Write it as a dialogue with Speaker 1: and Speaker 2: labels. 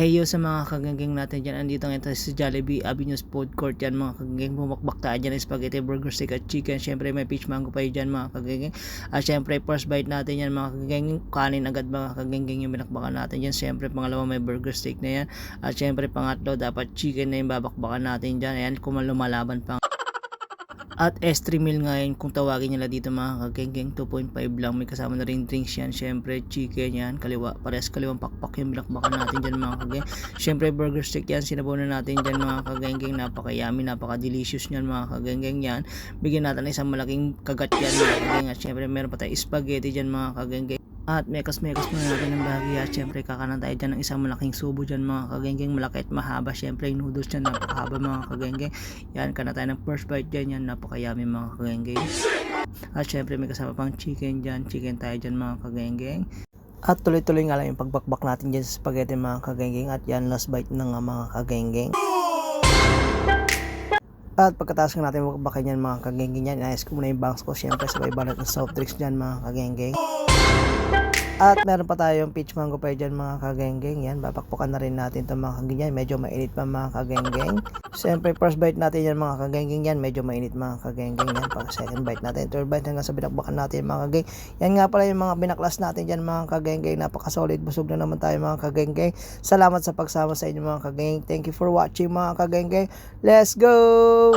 Speaker 1: Heyo sa mga kagengeng natin dyan. Andito ngayon tayo sa Jollibee Avenues Food Court yan mga kagengeng. Bumakbak tayo dyan ng spaghetti, burger, steak at chicken. Syempre may peach mango pa yun dyan mga kagengeng. At syempre first bite natin yan mga kagengeng. Kanin agad mga kagengeng yung binakbakan natin dyan. Syempre pangalawa may burger, steak na yan. At syempre pangatlo dapat chicken na yung babakbakan natin dyan. Ayan kung lumalaban pa. At extra meal ngayon kung tawagin nila dito mga kagengeng, 2.5 lang, may kasama na rin drinks yan, syempre chicken yan, kaliwa, pares kaliwang pakpak yung binakbakan natin dyan mga kageng. Syempre burger steak yan, sinabaw na natin dyan mga kagengeng, napaka-yummy, napaka-delicious yan mga kagengeng yan. Bigyan natin isang malaking kagat yan mga kageng. At syempre meron pa tayo spaghetti dyan mga kagengeng. At mekas-mekas muna natin ng bahagi at syempre kakanan tayo dyan ng isang malaking subo dyan mga kagengeng, malaki at mahaba. Syempre yung noodles dyan napakahaba mga kagengeng. Yan, kana tayo ng first bite dyan, yan napakayami mga kagengeng. At syempre may kasama pang chicken dyan, chicken tayo dyan mga kagengeng. At tuloy-tuloy nga lang yung pagbakbak natin dyan sa spaghetti mga kagengeng. At yan, last bite na nga mga kagengeng. At pagkatapos nga natin magbakbakin yan mga kagengeng yan, inayos ko muna yung bangs ko, syempre sabay banat ng soft drinks dyan mga kagengeng. At meron pa tayong peach mango pa dyan mga kagengeng. Yan, babakpukan na rin natin itong mga kagengeng. Medyo mainit pa mga kagengeng. Siyempre first bite natin yan mga kagengeng yan. Medyo mainit mga kagengeng yan. Pag second bite natin, third bite hanggang sa binakbakan natin mga kageng. Yan nga pala yung mga binaklas natin dyan mga kagengeng. Napaka-solid. Busog na naman tayo mga kagengeng. Salamat sa pagsama sa inyo mga kagengeng. Thank you for watching mga kagengeng. Let's go!